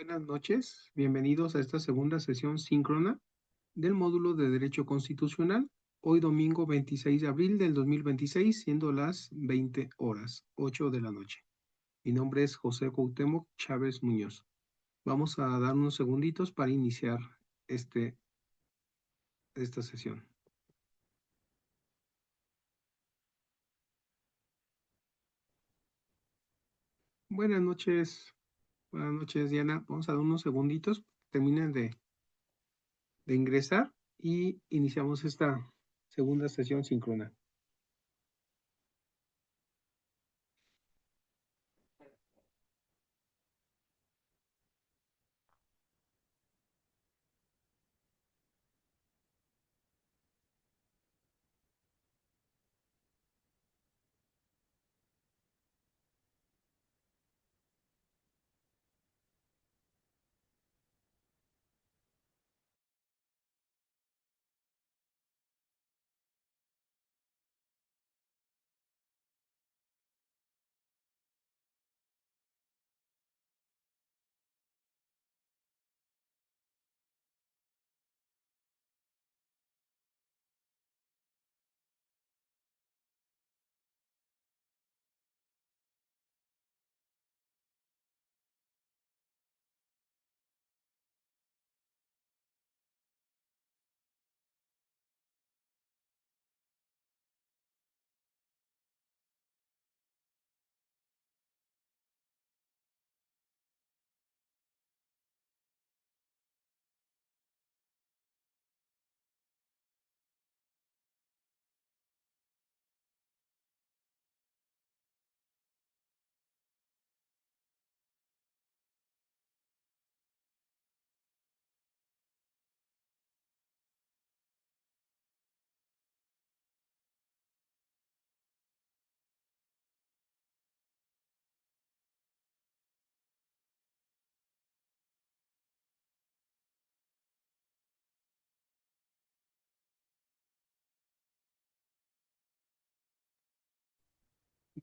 Buenas noches, bienvenidos a esta segunda sesión síncrona del módulo de Derecho Constitucional, hoy domingo 26 de abril del 2026, siendo las 20 horas, 8 de la noche. Mi nombre es José Cuauhtémoc Chávez Muñoz. Vamos a dar unos segunditos para iniciar esta sesión. Buenas noches Diana. Vamos a dar unos segunditos, terminen de ingresar y iniciamos esta segunda sesión síncrona.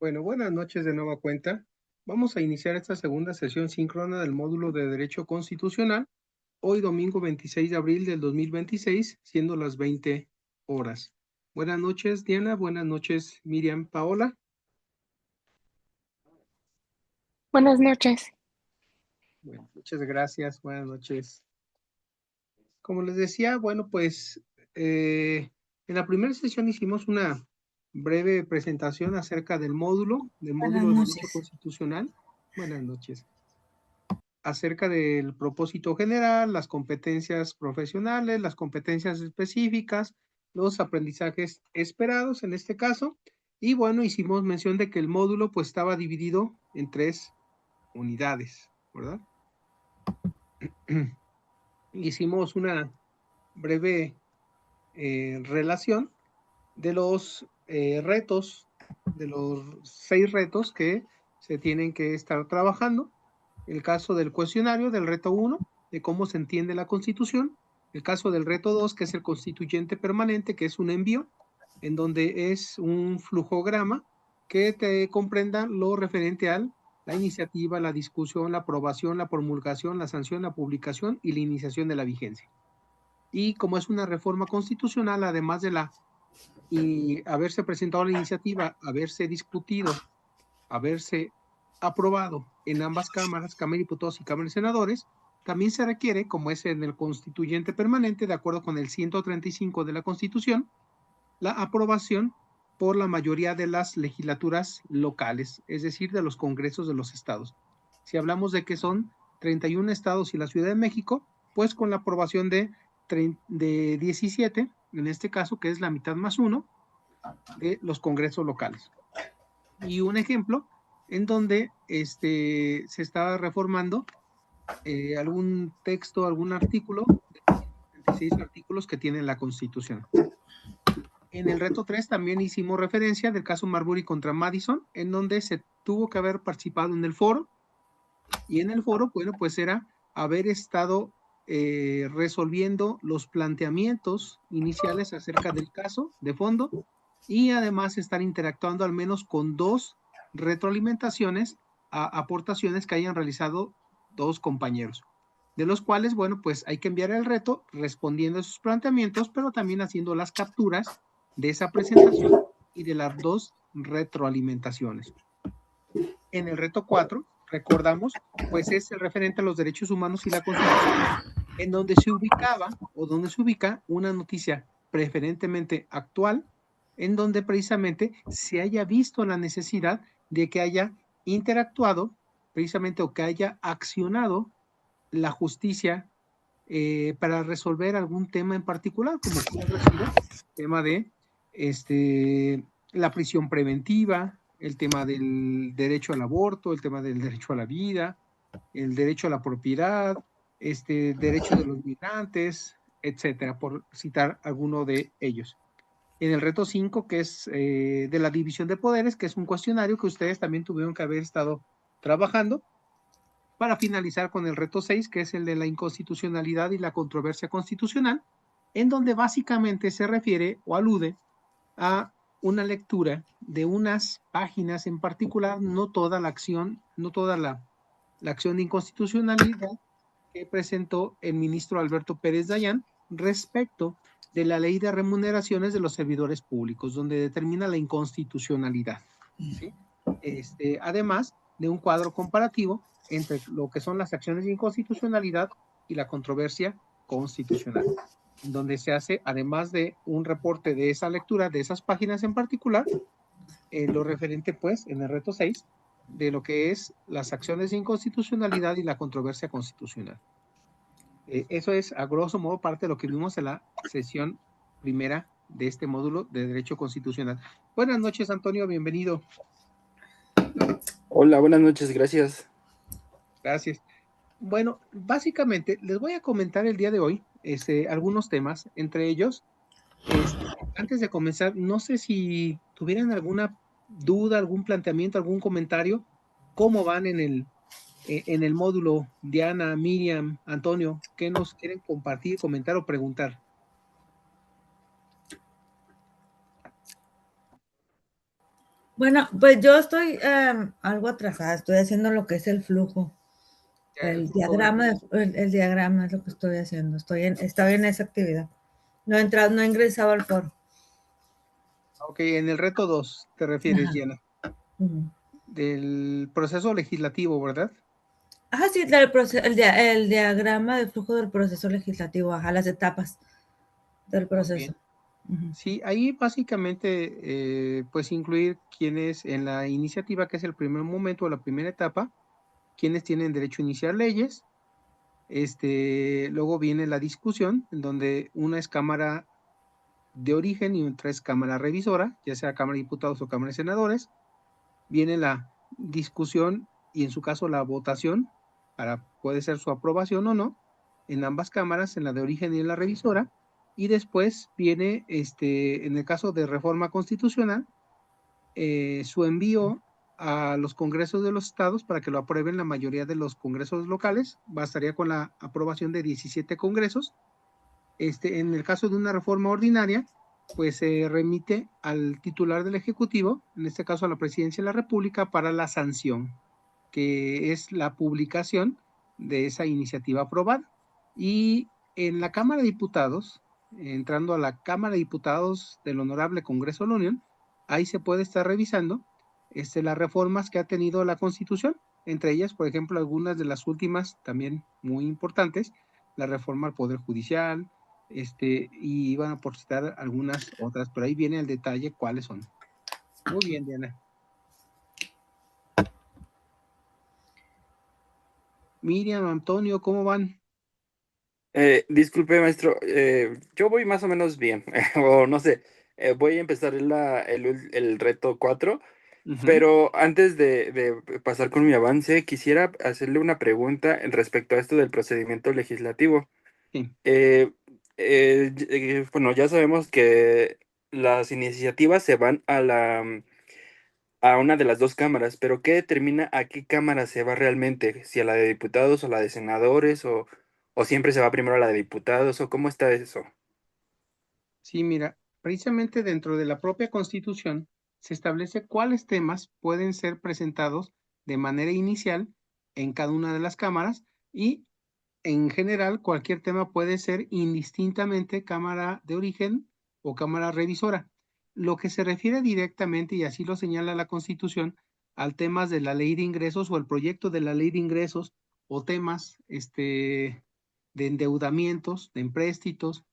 Bueno, buenas noches de nueva cuenta. Vamos a iniciar esta segunda sesión síncrona del módulo de Derecho Constitucional, hoy domingo 26 de abril del 2026, siendo las 20 horas. Buenas noches, Diana. Buenas noches, Miriam. Paola. Buenas noches. Bueno, muchas gracias. Buenas noches. Como les decía, bueno, pues en la primera sesión hicimos una breve presentación acerca del módulo de Derecho Constitucional. Buenas noches. Acerca del propósito general, las competencias profesionales, las competencias específicas, los aprendizajes esperados en este caso. Y bueno, hicimos mención de que el módulo pues estaba dividido en 3 unidades, ¿verdad? Hicimos una breve relación de los retos, de los 6 retos que se tienen que estar trabajando. El caso del cuestionario, del reto 1, de cómo se entiende la Constitución. El caso del reto 2, que es el constituyente permanente, que es un envío, en donde es un flujograma que te comprenda lo referente a la iniciativa, la discusión, la aprobación, la promulgación, la sanción, la publicación y la iniciación de la vigencia. Y como es una reforma constitucional, además de haberse presentado la iniciativa, haberse discutido, haberse aprobado en ambas cámaras, Cámara de Diputados y Cámara de Senadores, también se requiere, como es en el constituyente permanente, de acuerdo con el 135 de la Constitución, la aprobación por la mayoría de las legislaturas locales, es decir, de los congresos de los estados. Si hablamos de que son 31 estados y la Ciudad de México, pues con la aprobación de 17, en este caso, que es la mitad más 1, de los congresos locales. Y un ejemplo en donde se está reformando algún texto, algún artículo, de los 136 artículos que tiene la Constitución. En el reto 3 también hicimos referencia del caso Marbury contra Madison, en donde se tuvo que haber participado en el foro, y en el foro, bueno, pues era haber estado resolviendo los planteamientos iniciales acerca del caso de fondo, y además estar interactuando al menos con 2 retroalimentaciones, aportaciones que hayan realizado 2 compañeros. de los cuales, bueno, pues hay que enviar el reto respondiendo a sus planteamientos, pero también haciendo las capturas de esa presentación y de las dos retroalimentaciones. En el reto 4, recordamos, pues es el referente a los derechos humanos y la Constitución, en donde se ubicaba o donde se ubica una noticia preferentemente actual, en donde precisamente se haya visto la necesidad de que haya interactuado precisamente o que haya accionado la justicia para resolver algún tema en particular, como puede haber sido tema de la prisión preventiva, el tema del derecho al aborto, el tema del derecho a la vida, el derecho a la propiedad, derecho de los migrantes, etcétera, por citar alguno de ellos. En el reto 5, que es de la división de poderes, que es un cuestionario que ustedes también tuvieron que haber estado trabajando, para finalizar con el reto 6, que es el de la inconstitucionalidad y la controversia constitucional, en donde básicamente se refiere o alude a una lectura de unas páginas en particular, no toda la acción, no toda la acción de inconstitucionalidad que presentó el ministro Alberto Pérez Dayán respecto de la ley de remuneraciones de los servidores públicos, donde determina la inconstitucionalidad, ¿sí? Además de un cuadro comparativo entre lo que son las acciones de inconstitucionalidad y la controversia constitucional, donde se hace, además de un reporte de esa lectura, de esas páginas en particular, lo referente, pues, en el reto 6, de lo que es las acciones de inconstitucionalidad y la controversia constitucional. Eso es, a grosso modo, parte de lo que vimos en la sesión primera de este módulo de Derecho Constitucional. Buenas noches, Antonio, bienvenido. Hola, buenas noches, gracias. Gracias. Bueno, básicamente les voy a comentar el día de hoy algunos temas, entre ellos, antes de comenzar, no sé si tuvieran alguna duda, algún planteamiento, algún comentario, cómo van en el módulo. Diana, Miriam, Antonio, ¿qué nos quieren compartir, comentar o preguntar? Bueno, pues yo estoy algo atrasada, estoy haciendo lo que es el flujo, el diagrama es lo que estoy haciendo, estoy en esa actividad. No he entrado, no he ingresado al foro. Ok, en el reto 2 te refieres, Ajá. Diana, del proceso legislativo, ¿verdad? Sí, el diagrama de flujo del proceso legislativo, las etapas del proceso. Sí, ahí básicamente, pues incluir quienes en la iniciativa, que es el primer momento o la primera etapa, quienes tienen derecho a iniciar leyes. Luego viene la discusión, en donde una es cámara de origen y otra es cámara revisora, ya sea Cámara de Diputados o Cámara de Senadores. Viene la discusión y en su caso la votación, puede ser su aprobación o no, en ambas cámaras, en la de origen y en la revisora. Y después viene, en el caso de reforma constitucional, su envío a los congresos de los estados para que lo aprueben la mayoría de los congresos locales. Bastaría con la aprobación de 17 congresos. En el caso de una reforma ordinaria, pues se remite al titular del Ejecutivo, en este caso a la Presidencia de la República, para la sanción, que es la publicación de esa iniciativa aprobada. Y en la Cámara de Diputados, entrando a la Cámara de Diputados del Honorable Congreso de la Unión, ahí se puede estar revisando las reformas que ha tenido la Constitución, entre ellas, por ejemplo, algunas de las últimas también muy importantes, la reforma al Poder Judicial, y van a por citar algunas otras, pero ahí viene el detalle cuáles son. Muy bien, Diana. Miriam, Antonio, ¿cómo van? Disculpe, maestro, yo voy más o menos bien, o no sé, voy a empezar el reto 4, pero antes de pasar con mi avance, quisiera hacerle una pregunta respecto a esto del procedimiento legislativo. Sí. Bueno, ya sabemos que las iniciativas se van a una de las dos cámaras, pero ¿qué determina a qué cámara se va realmente? ¿Si a la de diputados o a la de senadores o siempre se va primero a la de diputados o cómo está eso? Sí, mira, precisamente dentro de la propia Constitución se establece cuáles temas pueden ser presentados de manera inicial en cada una de las cámaras y en general, cualquier tema puede ser indistintamente cámara de origen o cámara revisora. Lo que se refiere directamente, y así lo señala la Constitución, al temas de la ley de ingresos o el proyecto de la ley de ingresos o temas de endeudamientos, de empréstitos,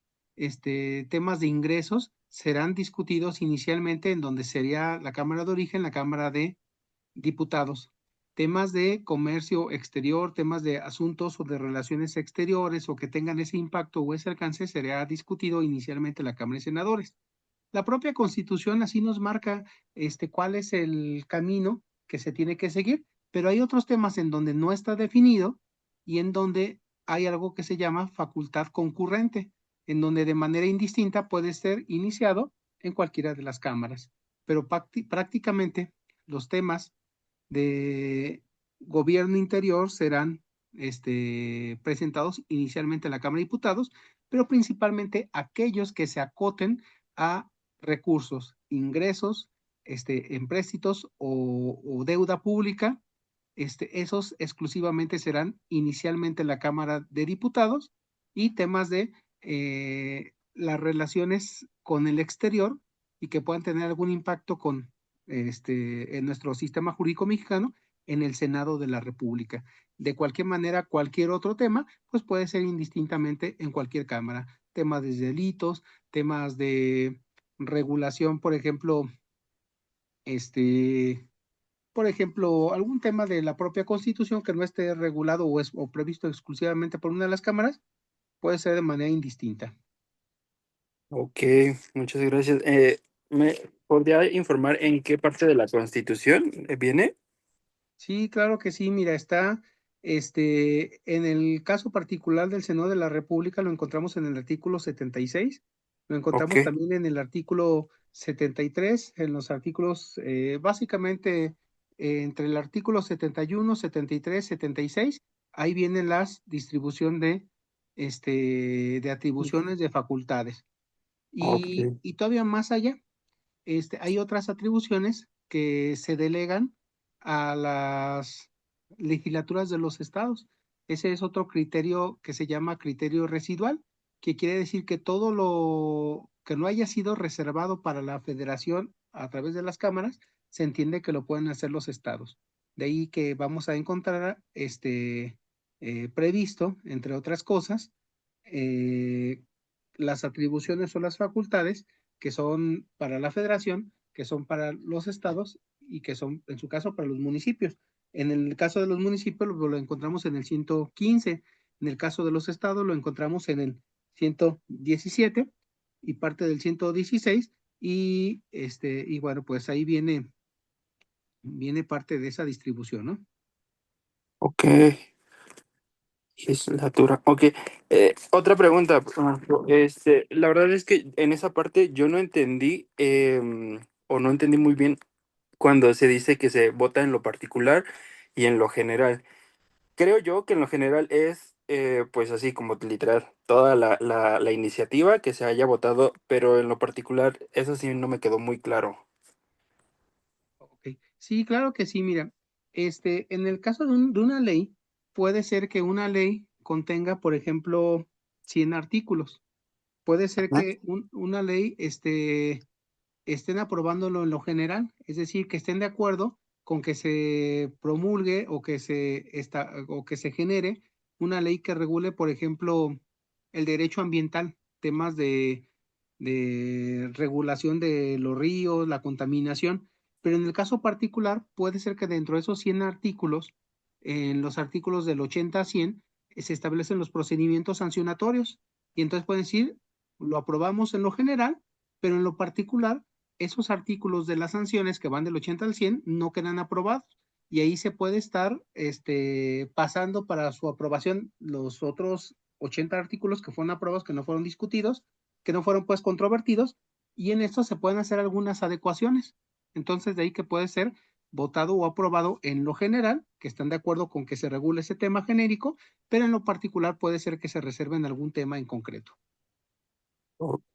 temas de ingresos, serán discutidos inicialmente en donde sería la Cámara de Origen, la Cámara de Diputados. Temas de comercio exterior, temas de asuntos o de relaciones exteriores o que tengan ese impacto o ese alcance, será discutido inicialmente en la Cámara de Senadores. La propia Constitución así nos marca cuál es el camino que se tiene que seguir, pero hay otros temas en donde no está definido y en donde hay algo que se llama facultad concurrente, en donde de manera indistinta puede ser iniciado en cualquiera de las cámaras. Pero prácticamente los temas de gobierno interior serán presentados inicialmente en la Cámara de Diputados, pero principalmente aquellos que se acoten a recursos, ingresos, empréstitos o deuda pública, esos exclusivamente serán inicialmente en la Cámara de Diputados y temas de las relaciones con el exterior y que puedan tener algún impacto en nuestro sistema jurídico mexicano en el Senado de la República. De cualquier manera, cualquier otro tema, pues puede ser indistintamente en cualquier cámara. Temas de delitos, temas de regulación, por ejemplo, algún tema de la propia Constitución que no esté regulado o previsto exclusivamente por una de las cámaras, puede ser de manera indistinta. Ok, muchas gracias. ¿Me podría informar en qué parte de la Constitución viene? Sí, claro que sí. Mira, está, en el caso particular del Senado de la República, lo encontramos en el artículo 76, lo Ok, encontramos también en el artículo 73, en los artículos, básicamente, entre el artículo 71, 73, 76, ahí vienen las distribución de atribuciones de facultades. ok. Y todavía más allá, hay otras atribuciones que se delegan a las legislaturas de los estados. Ese es otro criterio que se llama criterio residual, que quiere decir que todo lo que no haya sido reservado para la federación a través de las cámaras, se entiende que lo pueden hacer los estados. De ahí que vamos a encontrar previsto, entre otras cosas, eh, las atribuciones o las facultades que son para la federación, que son para los estados y que son, en su caso, para los municipios. En el caso de los municipios lo encontramos en el 115, en el caso de los estados lo encontramos en el 117 y parte del 116 y bueno, pues ahí viene parte de esa distribución, ¿no? Ok, legislatura. Ok, otra pregunta, maestro. La verdad es que en esa parte yo no entendí o no entendí muy bien cuando se dice que se vota en lo particular y en lo general. Creo yo que en lo general es, pues así como literal, toda la iniciativa que se haya votado, pero en lo particular, eso sí no me quedó muy claro. Ok. Sí, claro que sí, mira, en el caso de una ley, puede ser que una ley contenga, por ejemplo, 100 artículos. Puede ser Ajá. que una ley estén aprobándolo en lo general, es decir, que estén de acuerdo con que se promulgue o que se genere una ley que regule, por ejemplo, el derecho ambiental, temas de regulación de los ríos, la contaminación, pero en el caso particular puede ser que dentro de esos 100 artículos, en los artículos del 80 a 100, se establecen los procedimientos sancionatorios y entonces pueden decir, lo aprobamos en lo general, pero en lo particular esos artículos de las sanciones que van del 80 al 100 no quedan aprobados y ahí se puede estar pasando para su aprobación los otros 80 artículos que fueron aprobados, que no fueron discutidos, que no fueron pues controvertidos y en esto se pueden hacer algunas adecuaciones. Entonces de ahí que puede ser votado o aprobado en lo general, que están de acuerdo con que se regule ese tema genérico, pero en lo particular puede ser que se reserven algún tema en concreto. Ok.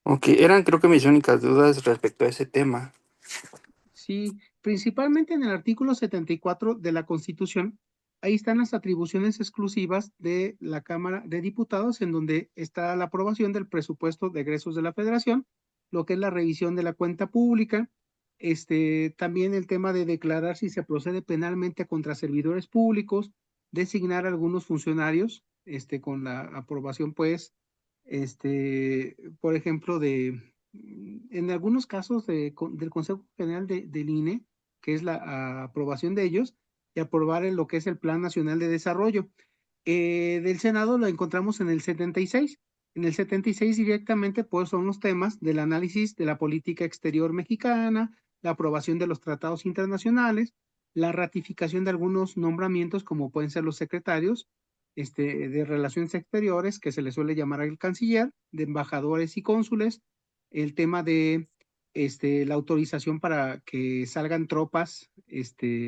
Ok, eran creo que mis únicas dudas respecto a ese tema. Sí, principalmente en el artículo 74 de la Constitución. Ahí están las atribuciones exclusivas de la Cámara de Diputados, en donde está la aprobación del presupuesto de egresos de la Federación, lo que es la revisión de la cuenta pública, también el tema de declarar si se procede penalmente contra servidores públicos, designar algunos funcionarios, con la aprobación, pues, por ejemplo, en algunos casos del Consejo General del INE, que es la aprobación de ellos, y aprobar lo que es el Plan Nacional de Desarrollo. Del Senado lo encontramos en el 76. En el 76 directamente, pues, son los temas del análisis de la política exterior mexicana, la aprobación de los tratados internacionales, la ratificación de algunos nombramientos, como pueden ser los secretarios de Relaciones Exteriores, que se le suele llamar al canciller, de embajadores y cónsules, el tema de la autorización para que salgan tropas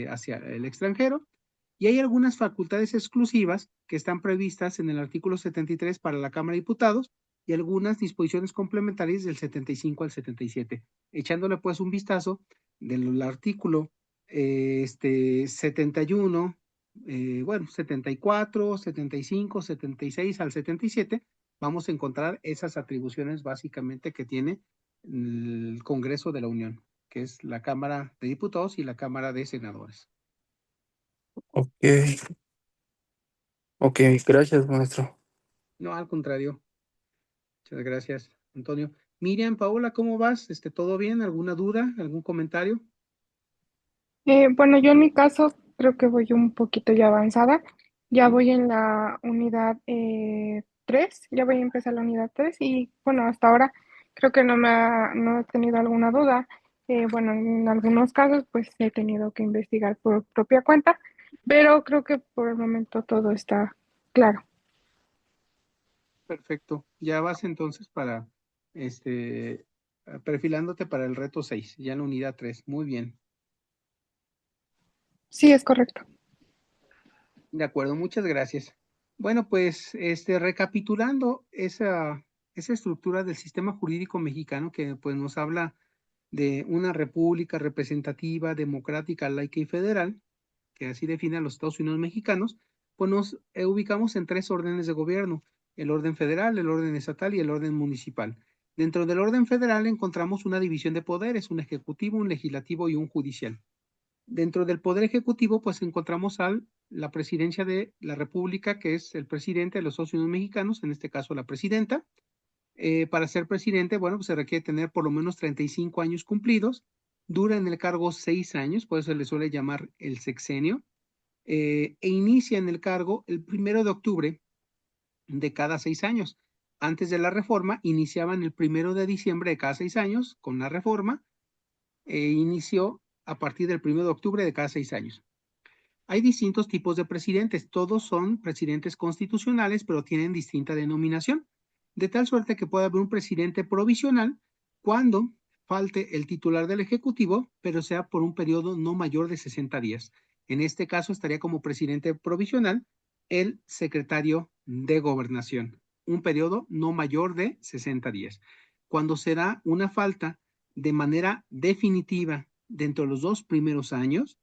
hacia el extranjero, y hay algunas facultades exclusivas que están previstas en el artículo 73 para la Cámara de Diputados y algunas disposiciones complementarias del 75 al 77. Echándole pues un vistazo del artículo 71, 74, 75, 76 al 77, vamos a encontrar esas atribuciones básicamente que tiene el Congreso de la Unión, que es la Cámara de Diputados y la Cámara de Senadores. Ok, ok, gracias, maestro. No, al contrario. Muchas gracias, Antonio. Miriam, Paola, ¿cómo vas? ¿Todo bien? ¿Alguna duda? ¿Algún comentario? Bueno, yo en mi caso creo que voy un poquito ya avanzada. Ya Sí. voy en la unidad 3, ya voy a empezar la unidad 3 y bueno, hasta ahora creo que no he tenido alguna duda. Bueno, en algunos casos pues he tenido que investigar por propia cuenta, pero creo que por el momento todo está claro. Perfecto. Ya vas entonces para, perfilándote para el reto 6, ya en la unidad 3. Muy bien. Sí, es correcto. De acuerdo, muchas gracias. Bueno, pues, recapitulando esa estructura del sistema jurídico mexicano que pues nos habla de una república representativa, democrática, laica y federal, que así define a los Estados Unidos mexicanos, pues nos ubicamos en 3 órdenes de gobierno: el orden federal, el orden estatal y el orden municipal. Dentro del orden federal encontramos una división de poderes: un ejecutivo, un legislativo y un judicial. Dentro del poder ejecutivo, pues encontramos la presidencia de la República, que es el presidente de los Estados Unidos mexicanos, en este caso la presidenta. Para ser presidente, bueno, pues se requiere tener por lo menos 35 años cumplidos, dura en el cargo 6 años, por eso se le suele llamar el sexenio, e inicia en el cargo el 1 de octubre de cada 6 años. Antes de la reforma, iniciaban el 1 de diciembre de cada 6 años. Con la reforma, inició a partir del 1 de octubre de cada 6 años. Hay distintos tipos de presidentes, todos son presidentes constitucionales, pero tienen distinta denominación, de tal suerte que puede haber un presidente provisional cuando falte el titular del Ejecutivo, pero sea por un periodo no mayor de 60 días. En este caso estaría como presidente provisional el secretario de Gobernación, un periodo no mayor de 60 días. Cuando se da una falta de manera definitiva dentro de los 2 primeros años,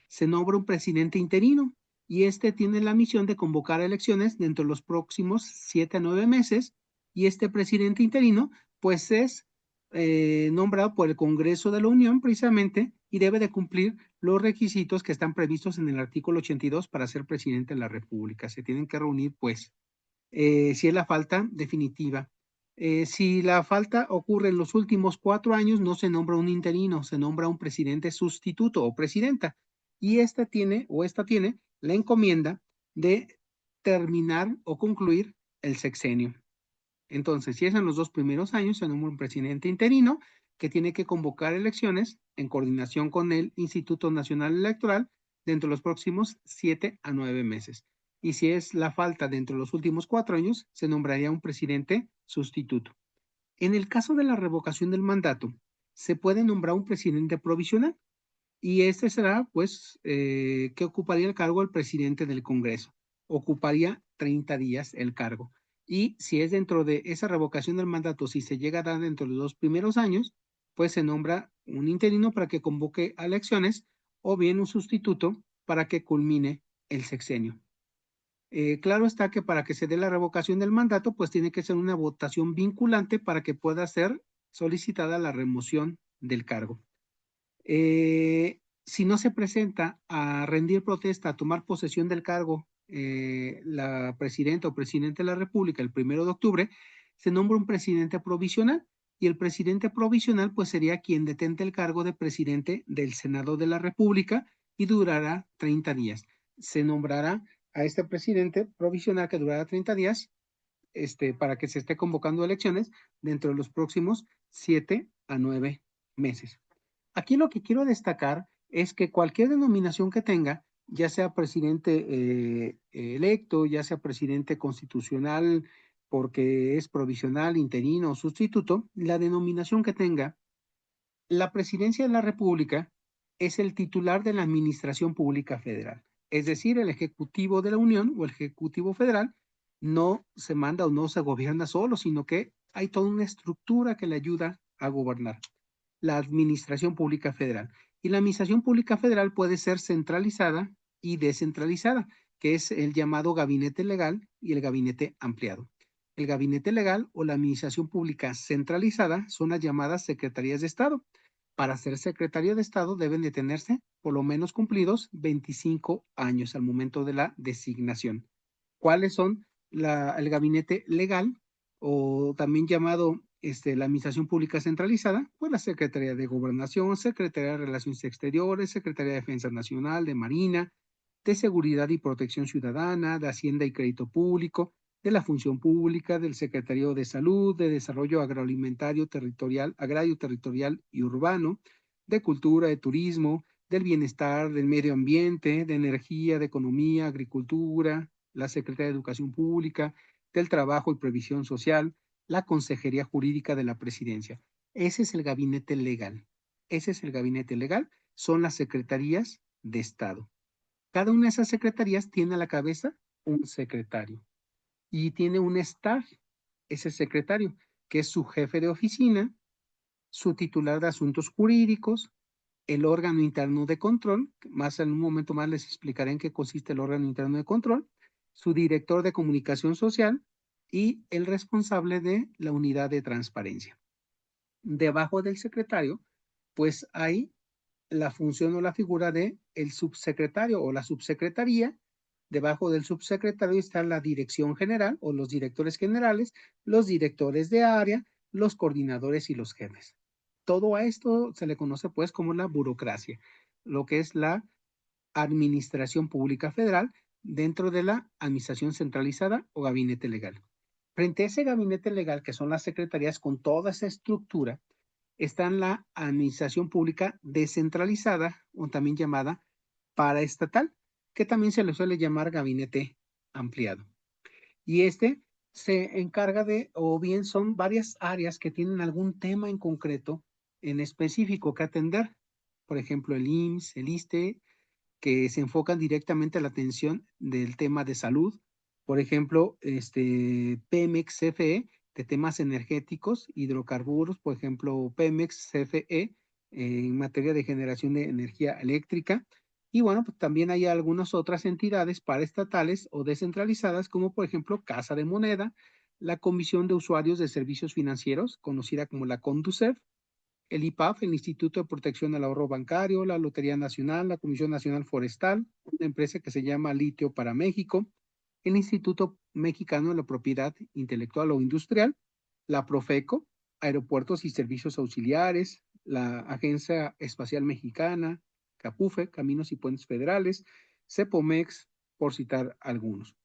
se nombra un presidente interino y tiene la misión de convocar elecciones dentro de los próximos 7 a 9 meses, y este presidente interino pues es nombrado por el Congreso de la Unión precisamente, y debe de cumplir los requisitos que están previstos en el artículo 82 para ser presidente de la República. Se tienen que reunir pues, si es la falta definitiva. Si la falta ocurre en los últimos 4 años, no se nombra un interino, se nombra un presidente sustituto o presidenta, y esta tiene la encomienda de terminar o concluir el sexenio. Entonces, si es en los 2 primeros años, se nombra un presidente interino que tiene que convocar elecciones en coordinación con el Instituto Nacional Electoral dentro de los próximos 7 a 9 meses. Y si es la falta dentro de los últimos 4 años, se nombraría un presidente sustituto. En el caso de la revocación del mandato, se puede nombrar un presidente provisional, y será, pues, que ocuparía el cargo el presidente del Congreso. Ocuparía 30 días el cargo. Y si es dentro de esa revocación del mandato, si se llega a dar dentro de los 2 primeros años, pues se nombra un interino para que convoque a elecciones o bien un sustituto para que culmine el sexenio. Claro está que para que se dé la revocación del mandato, pues tiene que ser una votación vinculante para que pueda ser solicitada la remoción del cargo. Si no se presenta a rendir protesta, a tomar posesión del cargo, la presidenta o presidente de la República el 1 de octubre, se nombra un presidente provisional y el presidente provisional pues sería quien detente el cargo de presidente del Senado de la República y durará 30 días. Se nombrará a este presidente provisional que durará 30 días para que se esté convocando elecciones dentro de los próximos 7 a 9 meses. Aquí lo que quiero destacar es que cualquier denominación que tenga, ya sea presidente electo, ya sea presidente constitucional, porque es provisional, interino o sustituto, la denominación que tenga, la presidencia de la República es el titular de la Administración Pública Federal. Es decir, el Ejecutivo de la Unión o el Ejecutivo Federal no se manda o no se gobierna solo, sino que hay toda una estructura que le ayuda a gobernar, la Administración Pública Federal. Y la Administración Pública Federal puede ser centralizada y descentralizada, que es el llamado gabinete legal y el gabinete ampliado. El gabinete legal o la Administración Pública centralizada son las llamadas secretarías de Estado. Para ser secretario de Estado deben de tenerse por lo menos cumplidos 25 años al momento de la designación. ¿Cuáles son el gabinete legal o también llamado la Administración Pública Centralizada? Pues la Secretaría de Gobernación, Secretaría de Relaciones Exteriores, Secretaría de Defensa Nacional, de Marina, de Seguridad y Protección Ciudadana, de Hacienda y Crédito Público, de la Función Pública, del Secretario de Salud, de Desarrollo Agroalimentario Territorial, Agrario Territorial y Urbano, de Cultura, de Turismo, del Bienestar, del Medio Ambiente, de Energía, de Economía, Agricultura, la Secretaría de Educación Pública, del Trabajo y Previsión Social, la Consejería Jurídica de la Presidencia. Ese es el gabinete legal. Ese es el gabinete legal. Son las secretarías de Estado. Cada una de esas secretarías tiene a la cabeza un secretario y tiene un staff, ese secretario, que es su jefe de oficina, su titular de asuntos jurídicos, el órgano interno de control, más en un momento más les explicaré en qué consiste el órgano interno de control, su director de comunicación social y el responsable de la unidad de transparencia. Debajo del secretario, pues hay la función o la figura de el subsecretario o la subsecretaría. Debajo del subsecretario está la dirección general o los directores generales, los directores de área, los coordinadores y los jefes. Todo a esto se le conoce pues como la burocracia, lo que es la administración pública federal dentro de la administración centralizada o gabinete legal. Frente a ese gabinete legal, que son las secretarías con toda esa estructura, está en la administración pública descentralizada o también llamada paraestatal, que también se le suele llamar gabinete ampliado. Y se encarga de, o bien son varias áreas que tienen algún tema en concreto, en específico que atender. Por ejemplo, el IMSS, el ISSSTE, que se enfocan directamente a la atención del tema de salud. Por ejemplo, Pemex CFE, de temas energéticos, hidrocarburos, por ejemplo, Pemex CFE, en materia de generación de energía eléctrica. Y bueno, pues también hay algunas otras entidades paraestatales o descentralizadas, como por ejemplo Casa de Moneda, la Comisión de Usuarios de Servicios Financieros, conocida como la CONDUCEF, el IPAF, el Instituto de Protección al Ahorro Bancario, la Lotería Nacional, la Comisión Nacional Forestal, una empresa que se llama Litio para México, el Instituto Mexicano de la Propiedad Intelectual o Industrial, la Profeco, Aeropuertos y Servicios Auxiliares, la Agencia Espacial Mexicana, CAPUFE, Caminos y Puentes Federales, CEPOMEX, por citar algunos.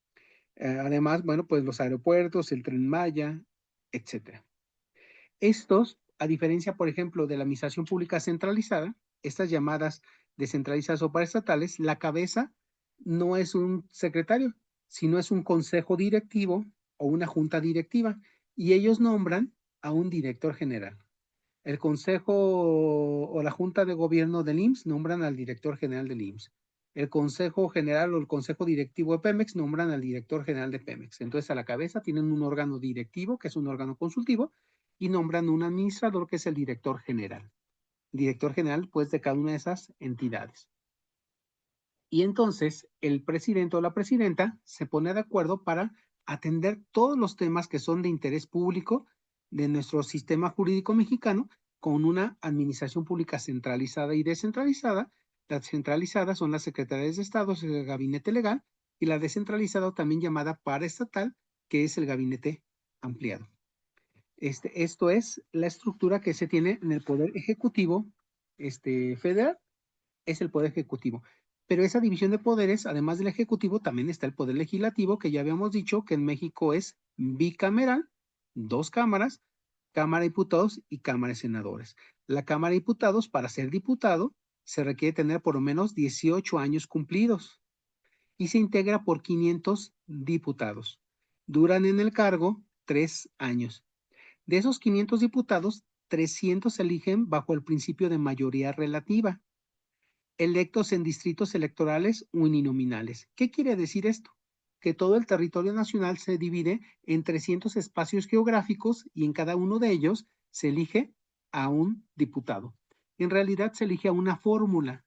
Además, bueno, pues los aeropuertos, el Tren Maya, etcétera. Estos, a diferencia, por ejemplo, de la administración pública centralizada, estas llamadas descentralizadas o paraestatales, la cabeza no es un secretario, sino es un consejo directivo o una junta directiva, y ellos nombran a un director general. El consejo o la junta de gobierno del IMSS nombran al director general del IMSS. El consejo general o el consejo directivo de Pemex nombran al director general de Pemex. Entonces, a la cabeza tienen un órgano directivo, que es un órgano consultivo, y nombran un administrador que es el director general. Director general, pues, de cada una de esas entidades. Y entonces el presidente o la presidenta se pone de acuerdo para atender todos los temas que son de interés público de nuestro sistema jurídico mexicano con una administración pública centralizada y descentralizada. Las centralizadas son las secretarías de Estado, es el gabinete legal, y la descentralizada, también llamada paraestatal, que es el gabinete ampliado. Esto es la estructura que se tiene en el Poder Ejecutivo federal, es el Poder Ejecutivo. Pero esa división de poderes, además del Ejecutivo, también está el Poder Legislativo, que ya habíamos dicho que en México es bicameral, 2 cámaras, Cámara de Diputados y Cámara de Senadores. La Cámara de Diputados, para ser diputado, se requiere tener por lo menos 18 años cumplidos y se integra por 500 diputados. Duran en el cargo 3 años. De esos 500 diputados, 300 se eligen bajo el principio de mayoría relativa, electos en distritos electorales uninominales. ¿Qué quiere decir esto? Que todo el territorio nacional se divide en 300 espacios geográficos y en cada uno de ellos se elige a un diputado. En realidad se elige a una fórmula.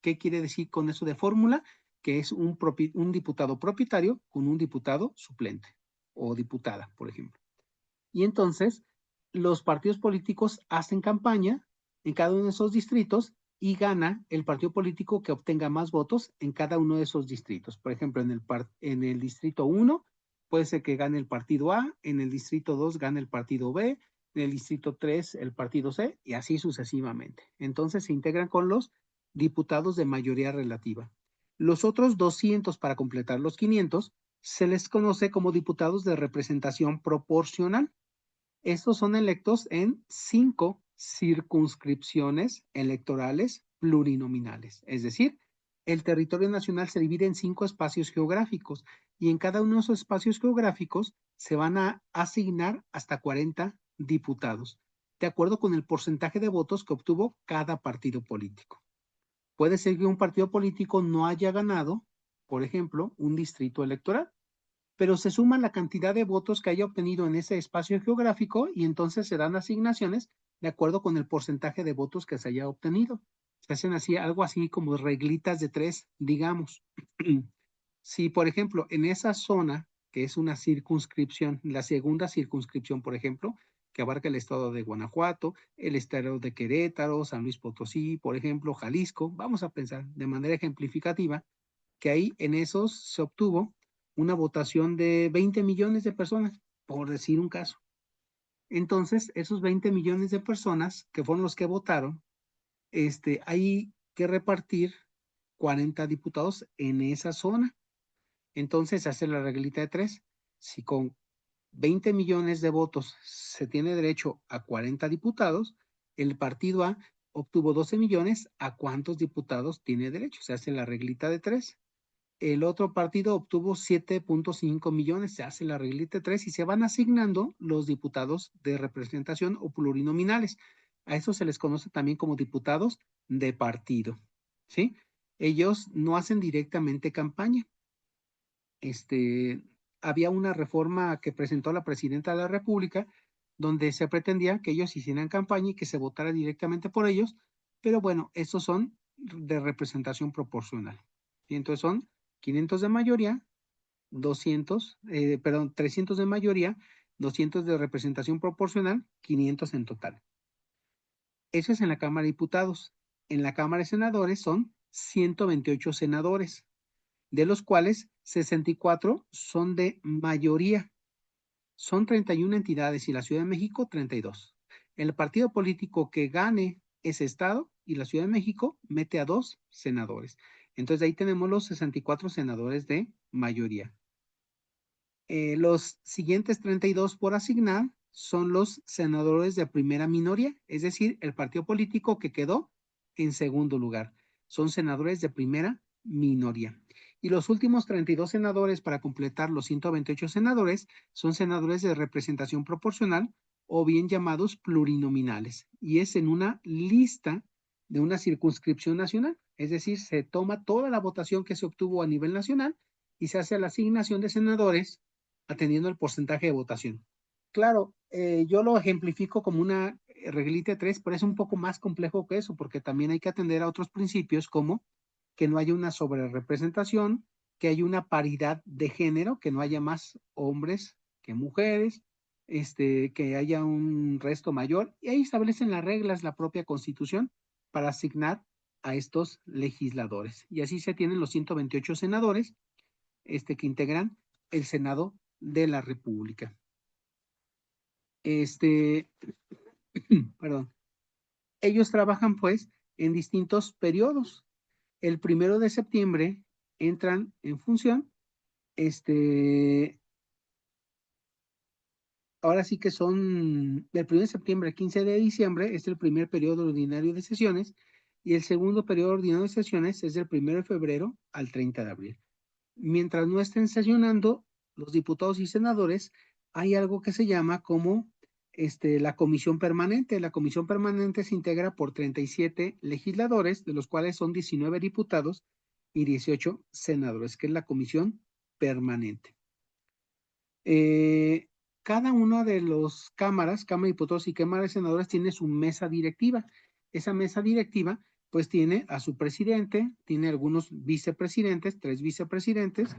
¿Qué quiere decir con eso de fórmula? Que es un diputado propietario con un diputado suplente o diputada, por ejemplo. Y entonces los partidos políticos hacen campaña en cada uno de esos distritos y gana el partido político que obtenga más votos en cada uno de esos distritos. Por ejemplo, en el distrito 1 puede ser que gane el partido A, en el distrito 2 gane el partido B, en el distrito 3 el partido C y así sucesivamente. Entonces se integran con los diputados de mayoría relativa. Los otros 200, para completar los 500, se les conoce como diputados de representación proporcional. Estos son electos en 5 circunscripciones electorales plurinominales, es decir, el territorio nacional se divide en 5 espacios geográficos y en cada uno de esos espacios geográficos se van a asignar hasta 40 diputados, de acuerdo con el porcentaje de votos que obtuvo cada partido político. Puede ser que un partido político no haya ganado, por ejemplo, un distrito electoral, pero se suma la cantidad de votos que haya obtenido en ese espacio geográfico y entonces se dan asignaciones de acuerdo con el porcentaje de votos que se haya obtenido. Se hacen así, algo así como reglitas de 3, digamos. Si, por ejemplo, en esa zona, que es una circunscripción, la segunda circunscripción, por ejemplo, que abarca el estado de Guanajuato, el estado de Querétaro, San Luis Potosí, por ejemplo, Jalisco, vamos a pensar de manera ejemplificativa que ahí en esos se obtuvo una votación de 20 millones de personas, por decir un caso. Entonces, esos 20 millones de personas que fueron los que votaron, hay que repartir 40 diputados en esa zona. Entonces, se hace la reglita de 3. Si con 20 millones de votos se tiene derecho a 40 diputados, el partido A obtuvo 12 millones, ¿a cuántos diputados tiene derecho? Se hace la reglita de 3. El otro partido obtuvo 7.5 millones, se hace la reglita de 3 y se van asignando los diputados de representación o plurinominales. A eso se les conoce también como diputados de partido, ¿sí? Ellos no hacen directamente campaña. Había una reforma que presentó la presidenta de la República donde se pretendía que ellos hicieran campaña y que se votara directamente por ellos, pero bueno, estos son de representación proporcional. Y entonces son 500 de mayoría, 300 de mayoría, 200 de representación proporcional, 500 en total. Eso es en la Cámara de Diputados. En la Cámara de Senadores son 128 senadores, de los cuales 64 son de mayoría. Son 31 entidades y la Ciudad de México 32. El partido político que gane ese estado y la Ciudad de México mete a 2 senadores. Entonces ahí tenemos los 64 senadores de mayoría. Los siguientes 32 por asignar son los senadores de primera minoría, es decir, el partido político que quedó en segundo lugar. Son senadores de primera minoría. Y los últimos 32 senadores para completar los 128 senadores son senadores de representación proporcional o bien llamados plurinominales. Y es en una lista de una circunscripción nacional. Es decir, se toma toda la votación que se obtuvo a nivel nacional y se hace la asignación de senadores atendiendo el porcentaje de votación. Claro, yo lo ejemplifico como una reglita de 3, pero es un poco más complejo que eso, porque también hay que atender a otros principios como que no haya una sobrerepresentación, que haya una paridad de género, que no haya más hombres que mujeres, que haya un resto mayor, y ahí establecen las reglas, la propia Constitución, para asignar a estos legisladores. Y así se tienen los 128 senadores que integran el Senado de la República. Perdón. Ellos trabajan pues en distintos periodos. El 1 de septiembre entran en función, ahora sí que son del 1 de septiembre al 15 de diciembre, es el primer periodo ordinario de sesiones, y el segundo periodo ordinario de sesiones es del 1 de febrero al 30 de abril. Mientras no estén sesionando los diputados y senadores, hay algo que se llama como la comisión permanente. La comisión permanente se integra por 37 legisladores, de los cuales son 19 diputados y 18 senadores, que es la comisión permanente. Cada una de las cámaras, Cámara de Diputados y Cámara de Senadores, tiene su mesa directiva. Esa mesa directiva pues tiene a su presidente, tiene algunos vicepresidentes, 3 vicepresidentes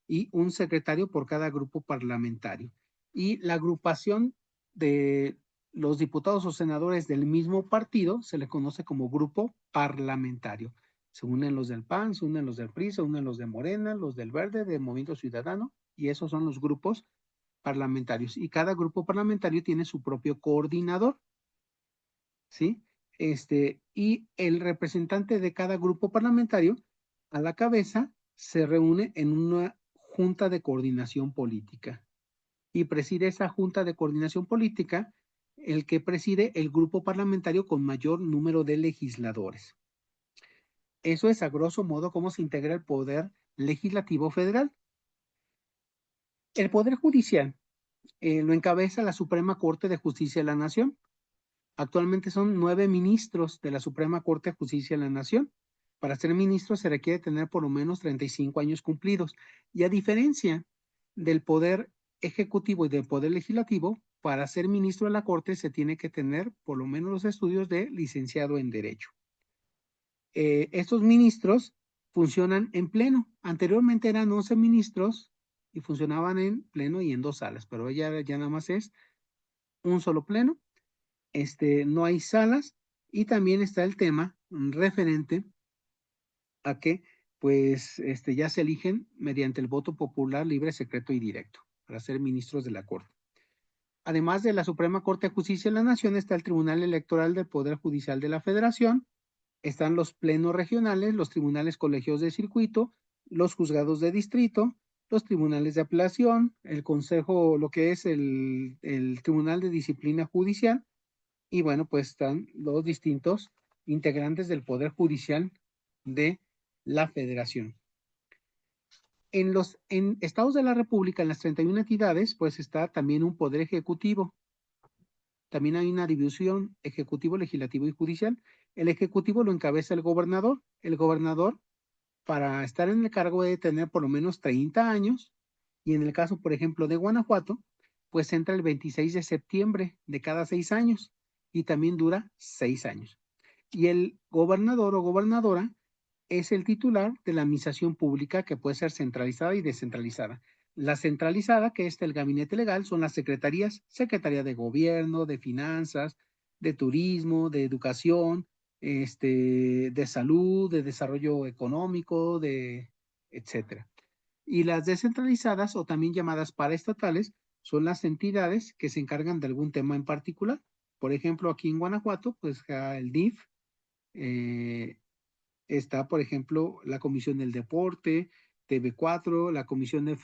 y un secretario por cada grupo parlamentario. Y la agrupación de los diputados o senadores del mismo partido se le conoce como grupo parlamentario. Se unen los del PAN, se unen los del PRI, se unen los de Morena, los del Verde, del Movimiento Ciudadano, y esos son los grupos parlamentarios. Y cada grupo parlamentario tiene su propio coordinador, ¿sí? Y el representante de cada grupo parlamentario, a la cabeza, se reúne en una junta de coordinación política. Y preside esa junta de coordinación política el que preside el grupo parlamentario con mayor número de legisladores. Eso es a grosso modo cómo se integra el poder legislativo federal. El poder judicial lo encabeza la Suprema Corte de Justicia de la Nación. Actualmente son 9 ministros de la Suprema Corte de Justicia de la Nación. Para ser ministro se requiere tener por lo menos 35 años cumplidos. Y a diferencia del poder ejecutivo y del poder legislativo, para ser ministro de la Corte se tiene que tener por lo menos los estudios de licenciado en Derecho. Estos ministros funcionan en pleno. Anteriormente eran 11 ministros y funcionaban en pleno y en 2 salas, pero ya nada más es un solo pleno. No hay salas, y también está el tema referente a que pues ya se eligen mediante el voto popular libre, secreto y directo para ser ministros de la Corte. Además de la Suprema Corte de Justicia de la Nación, está el Tribunal Electoral del Poder Judicial de la Federación, están los plenos regionales, los tribunales colegios de circuito, los juzgados de distrito, los tribunales de apelación, el consejo, lo que es el Tribunal de Disciplina Judicial, y bueno, pues están los distintos integrantes del Poder Judicial de la Federación. En estados de la República, en las 31 entidades, pues está también un Poder Ejecutivo. También hay una división ejecutivo, legislativo y judicial. El ejecutivo lo encabeza el gobernador. El gobernador, para estar en el cargo, debe tener por lo menos 30 años. Y en el caso, por ejemplo, de Guanajuato, pues entra el 26 de septiembre de cada 6 años y también dura 6 años. Y el gobernador o gobernadora es el titular de la administración pública, que puede ser centralizada y descentralizada. La centralizada, que es el gabinete legal, son las secretarías, Secretaría de Gobierno, de Finanzas, de Turismo, de Educación, de Salud, de Desarrollo Económico, etcétera. Y las descentralizadas, o también llamadas paraestatales, son las entidades que se encargan de algún tema en particular. Por ejemplo, aquí en Guanajuato, pues el DIF, está, por ejemplo, la Comisión del Deporte, TV4, la Comisión de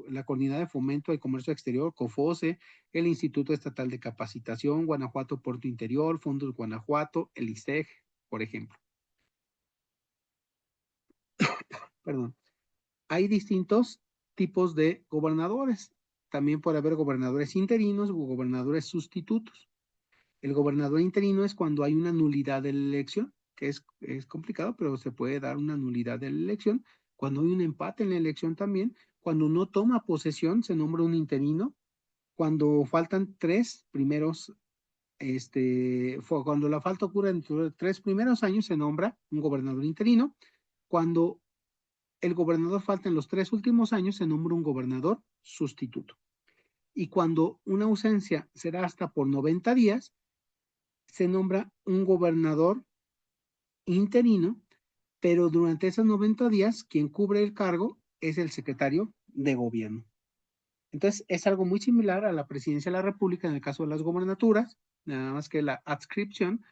la Coordinadora de Fomento de Comercio Exterior, COFOSE, el Instituto Estatal de Capacitación, Guanajuato Puerto Interior, Fondos Guanajuato, el ISEG, por ejemplo. Perdón. Hay distintos tipos de gobernadores. También puede haber gobernadores interinos o gobernadores sustitutos. El gobernador interino es cuando hay una nulidad de la elección, que es complicado, pero se puede dar una nulidad de la elección. Cuando hay un empate en la elección también, cuando no toma posesión, se nombra un interino. cuando faltan cuando la falta ocurre dentro de 3 primeros años, se nombra un gobernador interino. Cuando el gobernador falta en los 3 últimos años, se nombra un gobernador sustituto. Y cuando una ausencia será hasta por 90 días, se nombra un gobernador interino, pero durante esos 90 días, quien cubre el cargo es el secretario de gobierno. Entonces, es algo muy similar a la presidencia de la República en el caso de las gobernaturas, nada más que la adscripción,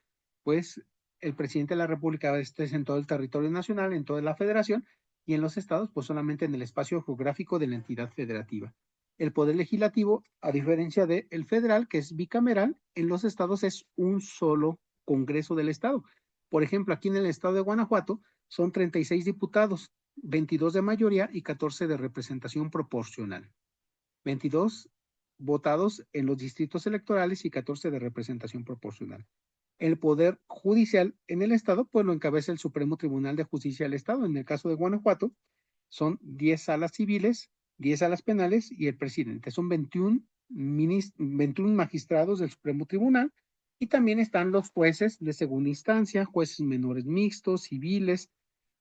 pues el presidente de la República está en todo el territorio nacional, en toda la federación, y en los estados, pues solamente en el espacio geográfico de la entidad federativa. El poder legislativo, a diferencia del federal, que es bicameral, en los estados es un solo Congreso del Estado. Por ejemplo, aquí en el estado de Guanajuato son 36 diputados, 22 de mayoría y 14 de representación proporcional. 22 votados en los distritos electorales y 14 de representación proporcional. El poder judicial en el estado, pues lo encabeza el Supremo Tribunal de Justicia del Estado. En el caso de Guanajuato, son 10 salas civiles, 10 salas penales y el presidente. Son 21 magistrados del Supremo Tribunal, y también están los jueces de segunda instancia, jueces menores mixtos, civiles,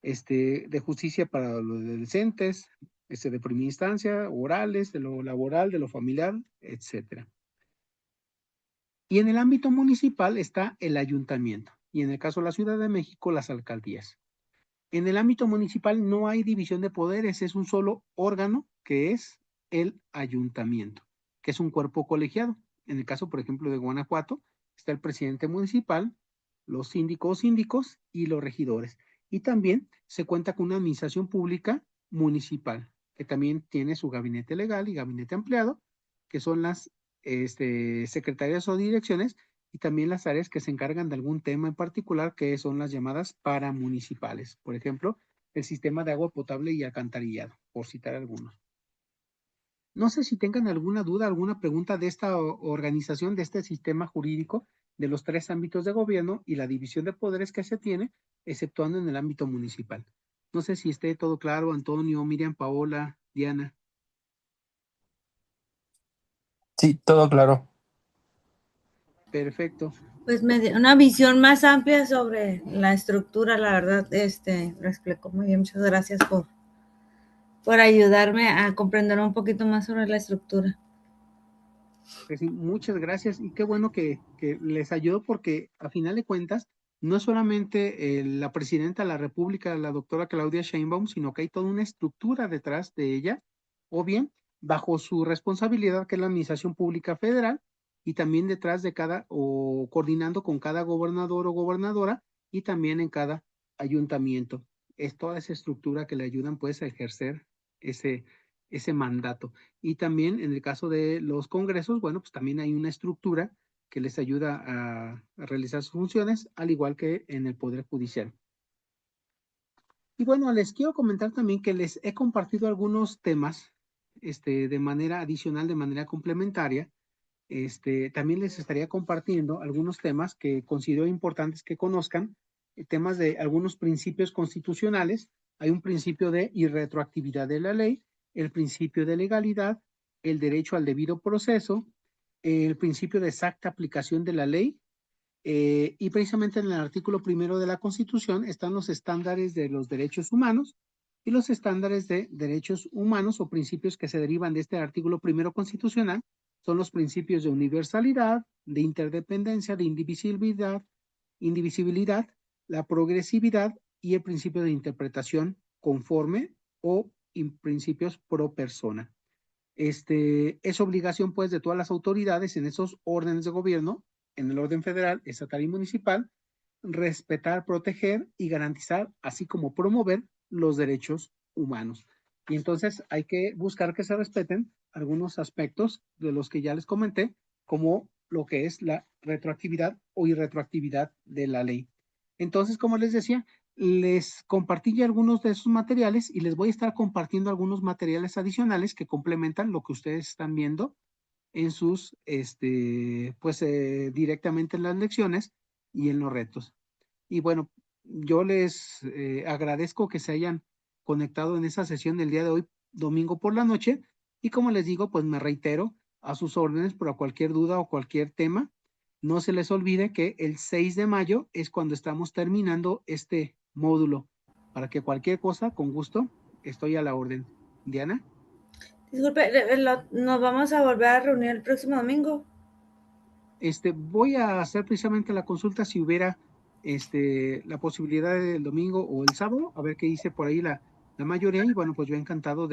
de justicia para los adolescentes, de primera instancia, orales, de lo laboral, de lo familiar, etcétera. Y en el ámbito municipal está el ayuntamiento, y en el caso de la Ciudad de México, las alcaldías. En el ámbito municipal no hay división de poderes, es un solo órgano, que es el ayuntamiento, que es un cuerpo colegiado. En el caso, por ejemplo, de Guanajuato, está el presidente municipal, los síndicos y los regidores. Y también se cuenta con una administración pública municipal, que también tiene su gabinete legal y gabinete ampliado, que son las secretarías o direcciones, y también las áreas que se encargan de algún tema en particular, que son las llamadas paramunicipales. Por ejemplo, el sistema de agua potable y alcantarillado, por citar algunos. No sé si tengan alguna duda, alguna pregunta de esta organización, de este sistema jurídico, de los 3 ámbitos de gobierno y la división de poderes que se tiene, exceptuando en el ámbito municipal. No sé si esté todo claro, Antonio, Miriam, Paola, Diana. Sí, todo claro. Perfecto. Pues me dio una visión más amplia sobre la estructura, la verdad, lo explicó muy bien. Muchas gracias por ayudarme a comprender un poquito más sobre la estructura. Pues sí, muchas gracias, y qué bueno que les ayudó, porque a final de cuentas no es solamente la presidenta de la República, la doctora Claudia Sheinbaum, sino que hay toda una estructura detrás de ella, o bien bajo su responsabilidad, que es la Administración Pública Federal, y también detrás de o coordinando con cada gobernador o gobernadora, y también en cada ayuntamiento. Es toda esa estructura que le ayudan pues a ejercer ese mandato. Y también en el caso de los congresos, bueno, pues también hay una estructura que les ayuda a realizar sus funciones, al igual que en el Poder Judicial. Y bueno, les quiero comentar también que les he compartido algunos temas de manera adicional, de manera complementaria. También les estaría compartiendo algunos temas que considero importantes que conozcan, temas de algunos principios constitucionales. Hay un principio de irretroactividad de la ley, el principio de legalidad, el derecho al debido proceso, el principio de exacta aplicación de la ley, y precisamente en el artículo 1 de la Constitución están los estándares de los derechos humanos, y los estándares de derechos humanos o principios que se derivan de este artículo 1 constitucional son los principios de universalidad, de interdependencia, de indivisibilidad, la progresividad y el principio de interpretación conforme o principios pro persona. Es obligación pues de todas las autoridades en esos órdenes de gobierno, en el orden federal, estatal y municipal, respetar, proteger y garantizar, así como promover los derechos humanos. Y entonces hay que buscar que se respeten algunos aspectos de los que ya les comenté, como lo que es la retroactividad o irretroactividad de la ley. Entonces, como les decía, les compartí ya algunos de esos materiales, y les voy a estar compartiendo algunos materiales adicionales que complementan lo que ustedes están viendo en sus, directamente en las lecciones y en los retos. Y bueno, yo les agradezco que se hayan conectado en esa sesión del día de hoy, domingo por la noche, y como les digo, pues me reitero, a sus órdenes para cualquier duda o cualquier tema. No se les olvide que el 6 de mayo es cuando estamos terminando este módulo, para que cualquier cosa, con gusto, estoy a la orden. Diana. Disculpe, ¿nos vamos a volver a reunir el próximo domingo? Voy a hacer precisamente la consulta si hubiera la posibilidad del domingo o el sábado, a ver qué dice por ahí la mayoría, y bueno, pues yo encantado de